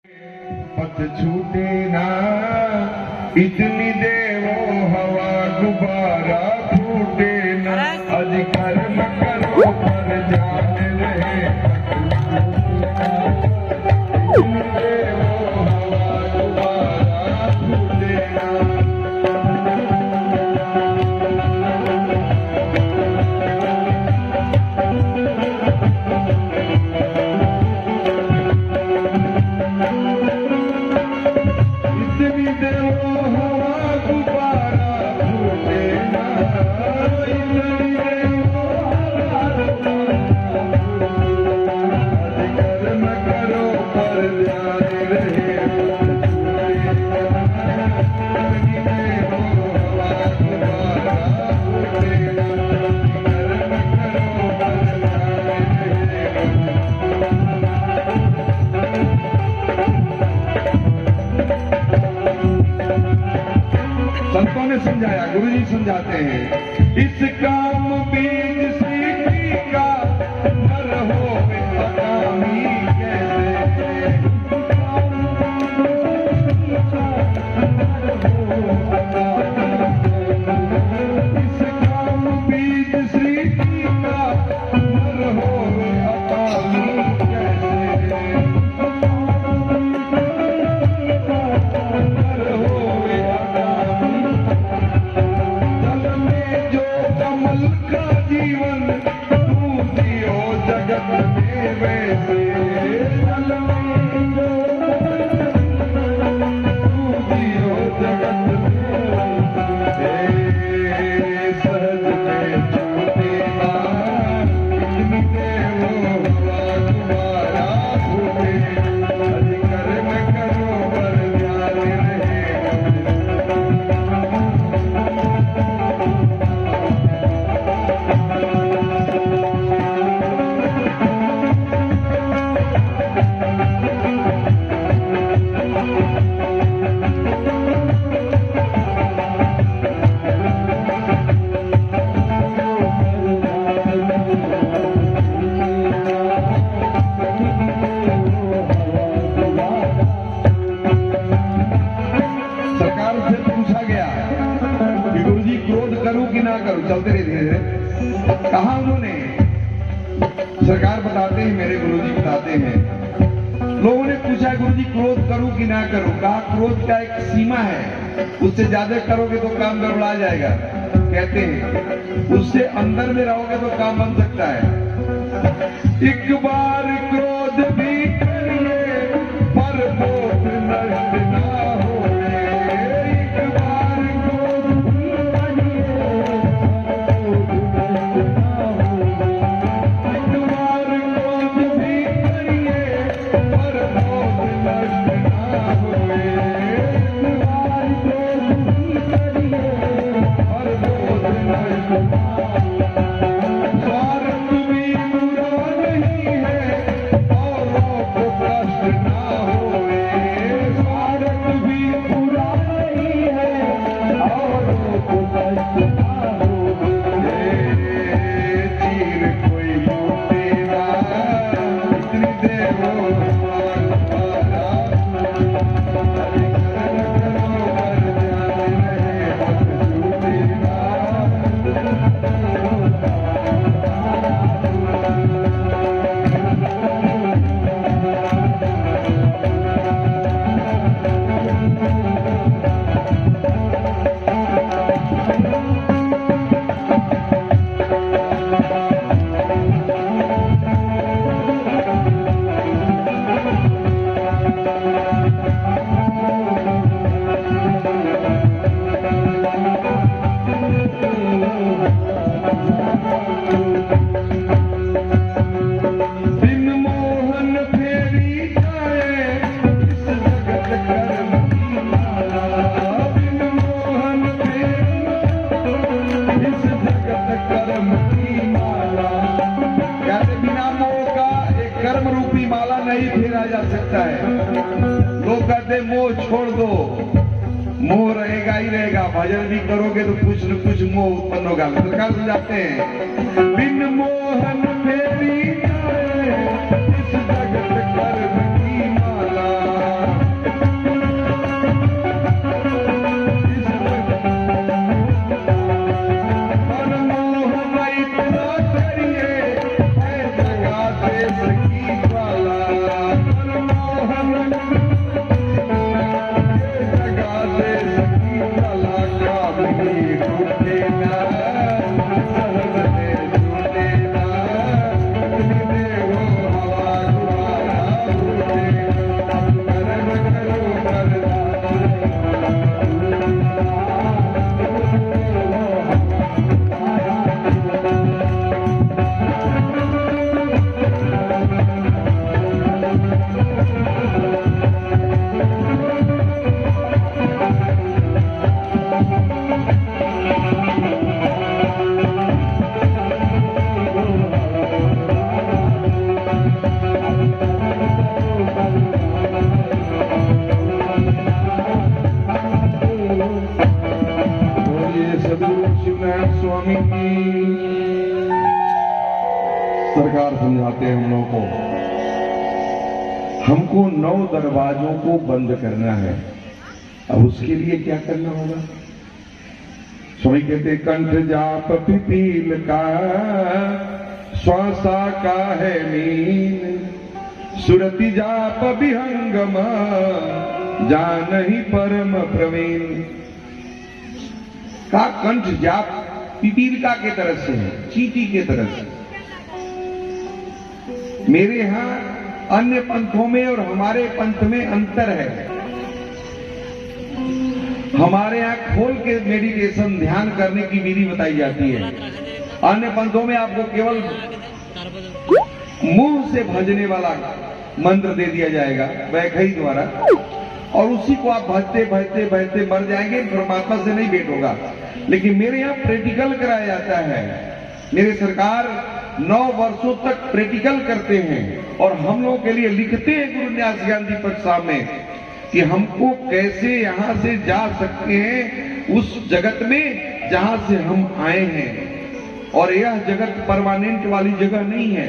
पथ छूटे ना इतनी देवो हवा गुब्बारा फूटे ना अधिकार न करो पर जान रहे इतनी देवो हवा गुब्बारा फूटे ना। संतों ने समझाया, गुरु जी समझाते हैं, इस काम बीज सीखी का नर हो अकामी कैसे, इस काम बीज सीखी का नर हो अकामी कैसे, नर हो का जीवन तू जियो जगत में वैसे, जल में तू जियो जगत में वैसे, सहज में छूटे ना इतनी देवो हवा तुम्हारा फूटे, अधिकार न करो पर ध्यान रहे। सरकार से पूछा गया कि गुरु जी क्रोध करूं कि ना करूं, चलते रहे धीरे कहा उन्होंने, सरकार बताते हैं, मेरे गुरु जी बताते हैं, लोगों ने पूछा गुरु जी क्रोध करूं कि ना करूं, कहा क्रोध का एक सीमा है, उससे ज्यादा करोगे तो काम गड़बड़ा जाएगा, कहते हैं उससे अंदर में रहोगे तो काम बन सकता है। एक बार क्रोध भी करिए पर क्रोध नष्ट ना हो, एक बार क्रोध भी करिए एक बार क्रोध भी करिए पर क्रोध नष्ट ना हो, एक बार क्रोध भी करिए पर क्रोध नष्ट ना हो। स्वार्थ भी बुरा नहीं है औरों को कष्ट ना होए, स्वार्थ भी बुरा नहीं है औरों को कष्ट ना होए, चीर कोई लूटे ना इतनी देवो हमारा नहीं फेरा जा सकता है। लोग कहते मोह छोड़ दो, मोह रहेगा ही रहेगा, भजन भी करोगे तो कुछ न कुछ मोह उत्पन्न होगा। सरकार समझाते हैं बिन मोहन फेरी जाए इस जगत कर्म की माला, सरकार समझाते हैं हम लोगों को, हमको 9 दरवाजों को बंद करना है। अब उसके लिए क्या करना होगा? स्वामी कहते कंठ जाप पिपील का, श्वासा का है मीन, सुरति जाप विहंगम, जानहि परम प्रवीण। का कंठ जाप पिपीलिका के तरह से है, चींटी के तरह से। मेरे यहां अन्य पंथों में और हमारे पंथ में अंतर है। हमारे यहां खोल के मेडिटेशन ध्यान करने की विधि बताई जाती है। अन्य पंथों में आपको केवल मुंह से भजने वाला मंत्र दे दिया जाएगा वैखरी द्वारा, और उसी को आप भजते भजते भजते मर जाएंगे, परमात्मा से नहीं भेंट होगा। लेकिन मेरे यहाँ प्रैक्टिकल कराया जाता है। मेरे सरकार 9 वर्षों तक प्रैक्टिकल करते हैं और हम लोगों के लिए लिखते हैं गुरु न्यास ज्ञान दीपक साहब में कि हमको कैसे यहां से जा सकते हैं उस जगत में जहां से हम आए हैं। और यह जगत परमानेंट वाली जगह नहीं है।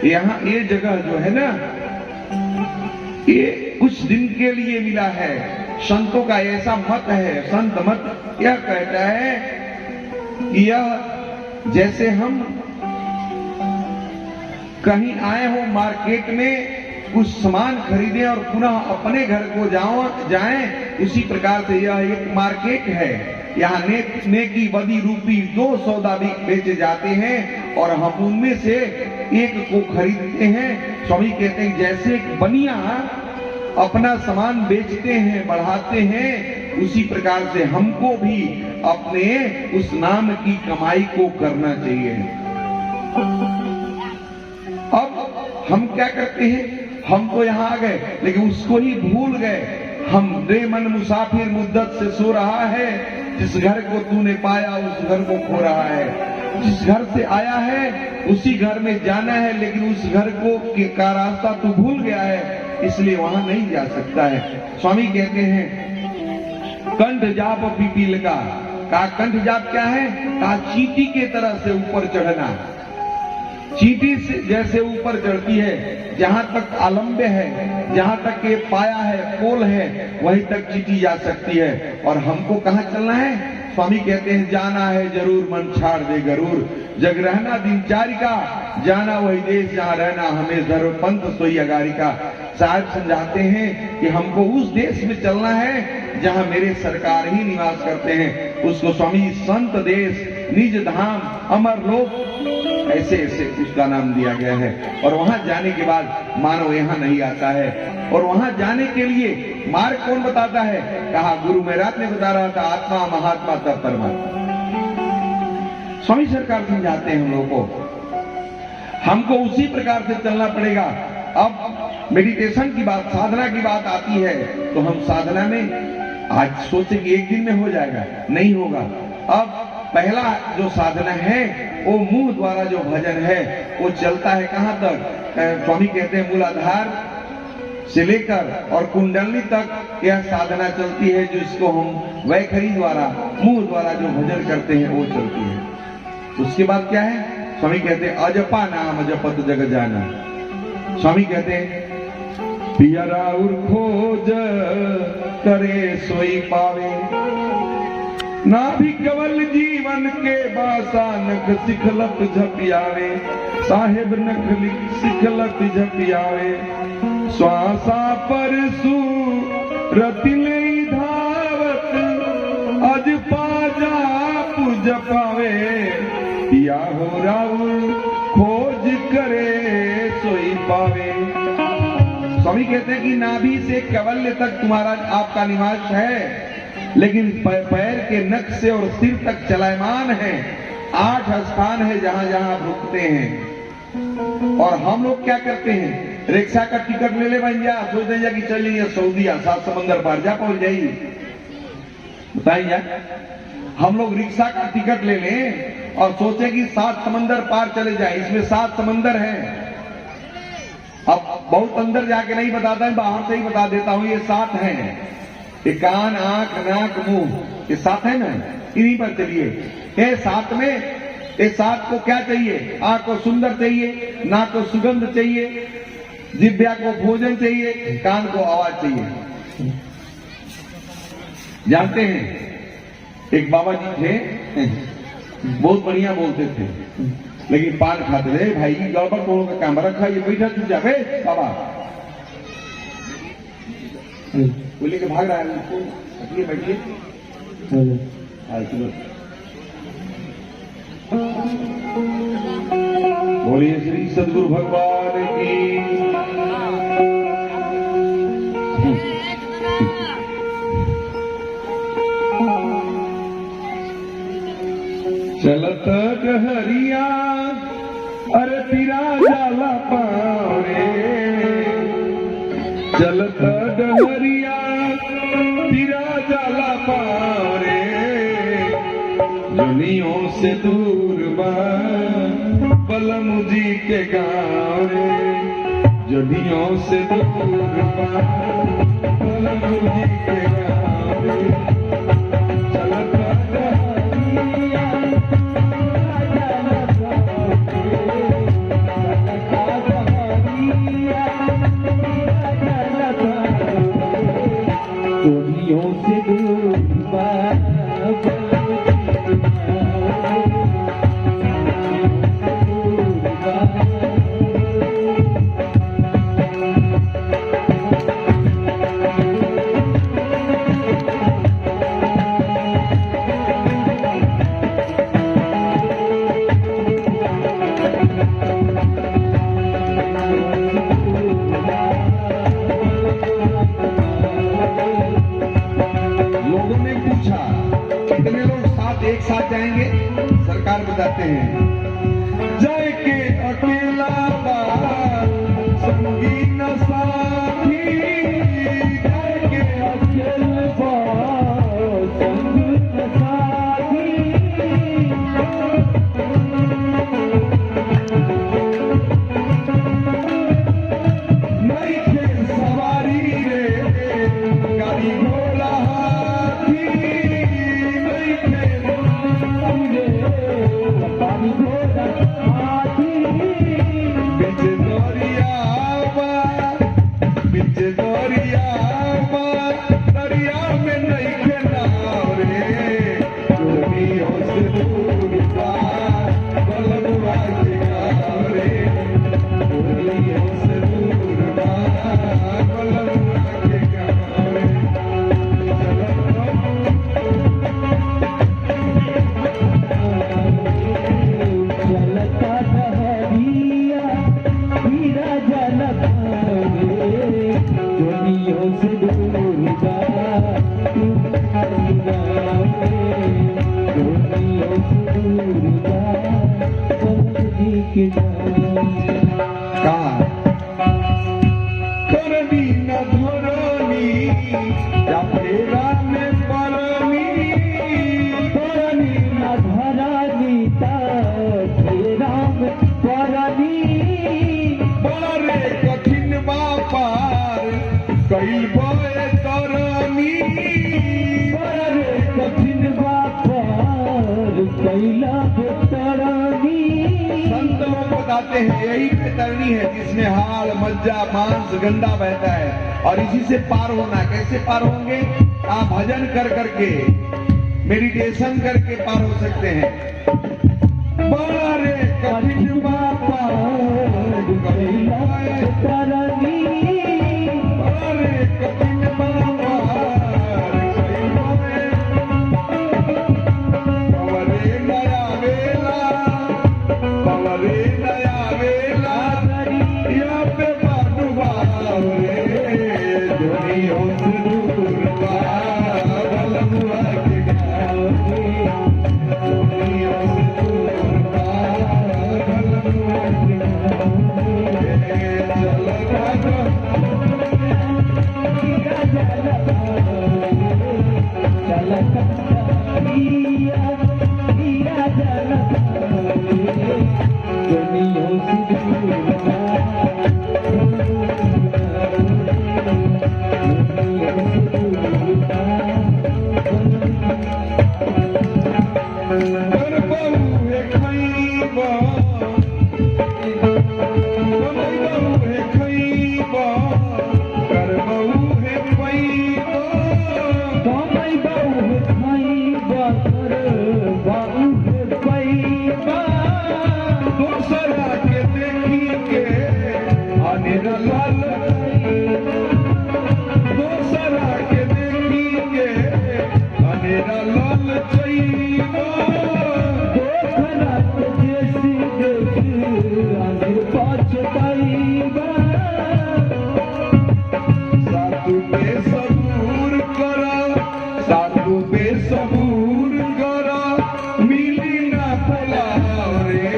यहाँ ये जगह जो है ना, ये कुछ दिन के लिए मिला है। संतों का ऐसा मत है, संत मत यह कहता है कि यह जैसे हम कहीं आए हो मार्केट में कुछ सामान खरीदें और पुनः अपने घर को जाएं, उसी प्रकार से यह एक मार्केट है। यहाँ नेकी बदी रूपी 2 सौदा भी बेचे जाते हैं और हम उनमें से एक को खरीदते हैं। स्वामी कहते हैं जैसे एक बनिया अपना सामान बेचते हैं, बढ़ाते हैं, उसी प्रकार से हमको भी अपने उस नाम की कमाई को करना चाहिए। अब हम क्या करते हैं? हम तो यहाँ आ गए लेकिन उसको ही भूल गए। हम बेमन मुसाफिर मुद्दत से सो रहा है, जिस घर को तूने पाया उस घर को खो रहा है। जिस घर से आया है उसी घर में जाना है, लेकिन उस घर को का रास्ता तू भूल गया है, इसलिए वहां नहीं जा सकता है। स्वामी कहते हैं कंठ जाप पिपीलिका का कंठ जाप क्या है? का चींटी के तरह से ऊपर चढ़ना। चींटी से जैसे ऊपर चढ़ती है, जहां तक आलम्बे है, जहां तक ये पाया है, पोल है, वहीं तक चींटी जा सकती है। और हमको कहां चलना है? स्वामी कहते हैं जाना है जरूर मन छाड़ दे गरूर, जग रहना दिनचारिका, जाना वही देश जहां रहना हमें धर्म पंथ सोई अगारिका। साहब समझाते हैं कि हमको उस देश में चलना है जहां मेरे सरकार ही निवास करते हैं। उसको स्वामी संत देश, निज धाम, अमर लोक, ऐसे ऐसे उसका नाम दिया गया है। और वहां जाने के बाद मानव यहाँ नहीं आता है। और वहां जाने के लिए मार्ग कौन बताता है? कहा गुरु महाराज ने बता रहा था, आत्मा महात्मा तब परमात्मा। स्वामी सरकार समझाते हैं हम लोगों को, हमको उसी प्रकार से चलना पड़ेगा। अब मेडिटेशन की बात, साधना की बात आती है तो हम साधना में आज सोचे कि एक दिन में हो जाएगा, नहीं होगा। अब पहला जो साधना है वो मुंह द्वारा जो भजन है वो चलता है कहां तक? स्वामी कहते हैं मूलाधार से लेकर और कुंडली तक यह साधना चलती है, जिसको हम वैखरी द्वारा, मुंह द्वारा जो भजन करते हैं वो चलती है। उसके बाद क्या है? स्वामी कहते हैं अजपा नाम जपत जग जाना। स्वामी कहते हैं पियरा उर खोज करे सोई पावे, ना भी केवल जीवन के बासा नख सिखलत झपियावे, साहेब नख सिखलत झपियावे, श्वासा पर सुरतिले धावत, अज पाजा पूज पावे, या हो राउल खोज करे सोई पावे। स्वामी कहते हैं कि नाभि से कैवल्य तक तुम्हारा आपका निवास है, लेकिन पैर के नख से और सिर तक चलायमान है। 8 स्थान है जहां जहां आप रुकते हैं। और हम लोग क्या करते हैं? रिक्शा का टिकट ले ले बन जा, सोच देंगे कि चल जाइए सऊदीया, 7 समंदर पार जा पहुंच जाइए। बताइए, हम लोग रिक्शा का टिकट ले लें और सोचे कि 7 समंदर पार चले जाए। इसमें 7 समंदर है। अब बहुत अंदर जाके नहीं बताता है, बाहर से ही बता देता हूं, ये 7 हैं। ये कान, आंख, नाक, मुंह, ये 7 है ना, इन्हीं पर चलिए। ये 7 में इस साथ को क्या चाहिए? आंख को सुंदर चाहिए, नाक को सुगंध चाहिए, जिह्वा को भोजन चाहिए, कान को आवाज चाहिए। जानते हैं एक बाबा जी थे, बहुत बढ़िया बोलते थे, लेकिन पान खाते थे। भाई गड़बड़ तोड़ों का काम रखा, ये बैठा चुपचाप है बाबा, बोले के भाग रहा है, बैठिए बैठिए। बोलिए श्री सद्गुरु भगवान की। चलत डहरिया अरे तिरा जाला पारे, चलत डहरिया तिरा जाला पारे, दुनियों से दूर बा बलम जी के गाँव रे, दुनियों से दूर बा बलम जी के गाँव रे। चलत डहरिया दुनियों से दूर बा एक साथ जाएंगे? सरकार बताते हैं जाए के अकेला संगी न साथी, जाए के अकेला संगी न साथी, नहीं थे सवारी रे गाड़ी घोड़ा हाथी, नहीं थे दरिया में नहीं खेला रे, दुनियों से दूर बा बलमुआ के गाँव रे, दुनियों से दूर बा बलमुआ के गाँव रे। चलता डहरिया हीरा जलता रे, दुनियों से दूर बा दुनियों से दूर बा बलम जी के करनी न धरनी या फेरा में परनी, करनी न धरनी ता फेरा में परनी, बड़े कठिन बापार कई बड़े तरनी, बड़े कठिन बापार कैला तरनी। संत लोग बताते हैं यही तरनी है जिसमें हाड़ मज्जा मांस गंदा बहता है, और इसी से पार होना। कैसे पार होंगे? आप भजन कर करके, मेडिटेशन करके पार हो सकते हैं। बड़े कठिन बापार कैला तरनी, बड़े कठिन बापार पवरे नया वेला, पवरे नया वेला दरिया पे बाडुबा रे, दुनियों से दूर बा बलमुआ के गाँव रे, दुनियों से दूर बा बलमुआ पछताईबा साधु बेसबूर करो, साधु बेसबूर करो, मिली ना फलाव रे,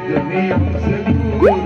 जमीन से दूर